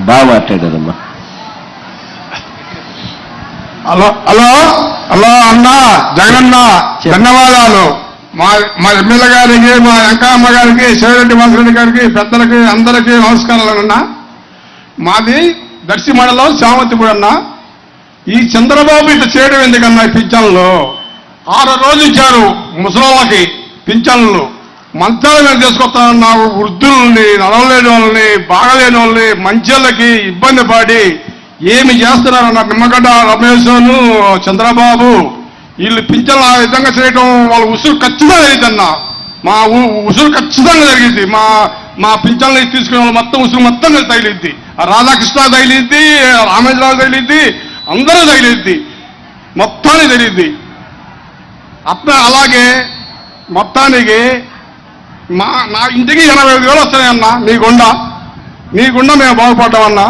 బాగా మాట్లాడారమ్మా. Hello hello hello అన్న జగనన్న ధన్యవాదాలు. మా ఎమ్మెల్యే గారికి, మా వెంకయ్యమ్మ గారికి, శివరెడ్డి వాసిరెడ్డి గారికి, పెద్దలకి అందరికీ నమస్కారాలు అన్న. మాది దర్శి మండలం సామంతిపూడి అన్న. ఈ చంద్రబాబు ఇట్లా చేయడం ఎందుకన్నా ఈ పింఛన్లు 6 రోజులు ఇచ్చారు ముసలోళ్ళకి పింఛన్లు. మంచాల మీద తీసుకొస్తానన్నా వృద్ధుల్ని, నడవలేని వాళ్ళని, బాగలేని వాళ్ళని, మంచోళ్ళకి ఇబ్బంది పడి ఏమి చేస్తున్నారన్న నిమ్మగడ్డ రమేశ్ను చంద్రబాబు వీళ్ళు పింఛన్లు ఆ విధంగా చేయడం వాళ్ళ ఉసురు ఖచ్చితంగా జరిగిందన్న. మా ఉసురు ఖచ్చితంగా జరిగింది. మా పింఛన్లు తీసుకునే వాళ్ళు మొత్తం ఉసురు మొత్తం తగిలిద్ది. రాధాకృష్ణ తగిలిద్ది, రామేశ్వరరావు తగిలిద్ది, అందరూ తగిలిద్ది, మొత్తానికి తెలియద్ది. అలాగే మొత్తానికి నా ఇంటికి 85,000 వస్తాయన్నా. నీ గుండా మేము బాగుపడ్డామన్నా.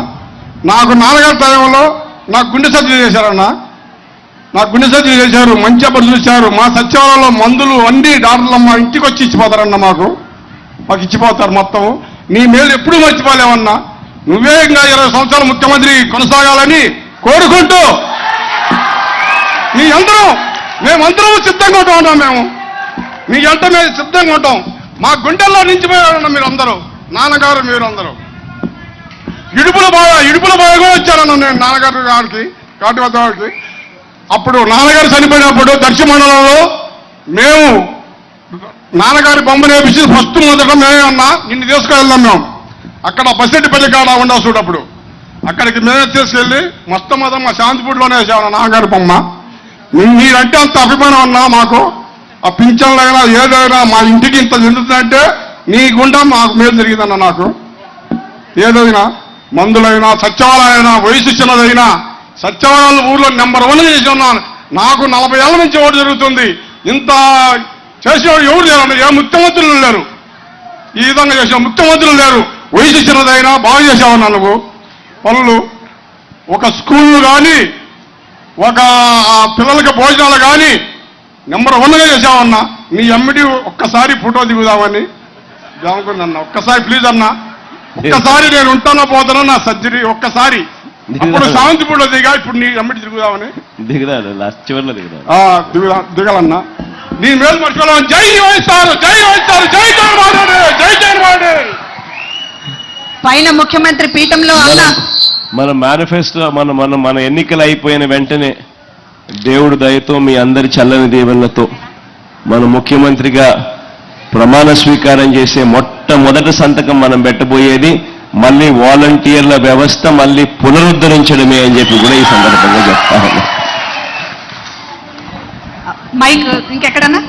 నాకు నాన్నగారి టైంలో నాకు గుండె సర్జరీ చేశారన్నా. నాకు గుండె సర్జరీ చేశారు, మంచి అప్పుడు చూశారు. మా సచివాలయంలో మందులు అన్ని డాక్టర్లు మా ఇంటికి వచ్చి ఇచ్చిపోతారన్నా. మాకు ఇచ్చిపోతారు మొత్తం. నీ మేలు ఎప్పుడూ మర్చిపోలేమన్నా. నువ్వే ఇంకా 20 సంవత్సరాలు ముఖ్యమంత్రి కొనసాగాలని కోరుకుంటూ మేమందరం సిద్ధంగా ఉంటాం. మీ అంట మేము సిద్ధంగా ఉంటాం. మా గుండెల్లో నిలిచిపోయారన్న మీరు అందరూ, నాన్నగారు మీరు అందరూ. ఇడుపుల బాగా కూడా వచ్చారన్న నేను నాన్నగారు గారికి, కాటివద్ద గారికి. అప్పుడు నాన్నగారు చనిపోయినప్పుడు దర్శి మండలంలో మేము నాన్నగారి బొమ్మ నేర్పించి ఫస్ట్ మొదట మేమే అన్నా నిన్ను తీసుకెళ్దాం. మేము అక్కడ బస్సెట్టిపల్లి కాడ ఉండవు చూడప్పుడు అక్కడికి మేమే తీసుకెళ్ళి మొత్తం మా శాంతిపూడిలోనే వేసామన్నా నాన్నగారి బొమ్మ. మీరంటే అంత అభిమానం అన్నా మాకు. ఆ పింఛన్లైనా ఏదైనా మా ఇంటికి ఇంత జరుగుతుందంటే నీ గుండా మాకు మేలు జరిగిందన్న. నాకు ఏదైనా మందులైనా, సచివాలయమైనా, వయసు చిన్నదైనా సచివాలయాలు ఊర్లో నెంబర్ 1 చేసి ఉన్నాను. నాకు 40 ఏళ్ల నుంచి ఓటు జరుగుతుంది. ఇంత చేసేవాడు ఎవరు లేరు, ఏ ముఖ్యమంత్రులు లేరు. ఈ విధంగా చేసిన ముఖ్యమంత్రులు లేరు. వయసు చిన్నదైనా బాగా చేసావన్నా నువ్వు పనులు. ఒక స్కూళ్ళు కానీ, ఒక పిల్లలకి భోజనాలు కానీ నెంబర్ 1గా చేసావన్నా. నీ ఎమ్మిడి ఒక్కసారి ఫోటో దిగుదామని అనుకుందన్నా. ఒక్కసారి ప్లీజ్ అన్నా, ఒక్కసారి నేను ఉంటానో పోతానో నా సర్జరీ ఒక్కసారి. అప్పుడు శాంతిపూడిలో దిగా, ఇప్పుడు నీ ఎమ్మిడి తిరుగుదామని దిగాలన్నా. నీ మేలు మర్చిపోవాలని. జై వైఎస్ఆర్, జై వైఎస్ఆర్, జై జగన్మోహన్, జై జగన్మోహన్. పైన ముఖ్యమంత్రి పీఠంలో మన మేనిఫెస్టో మన ఎన్నికలు అయిపోయిన వెంటనే దేవుడు దయతో మీ అందరి చల్లని దీవెనలతో మన ముఖ్యమంత్రిగా ప్రమాణ స్వీకారం చేసే మొట్టమొదటి సంతకం మనం పెట్టబోయేది మళ్ళీ వాలంటీర్ల వ్యవస్థ మళ్ళీ పునరుద్ధరించడమే అని చెప్పి కూడా ఈ సందర్భంగా చెప్తాను. మైక్ ఇంకెక్కడన్నా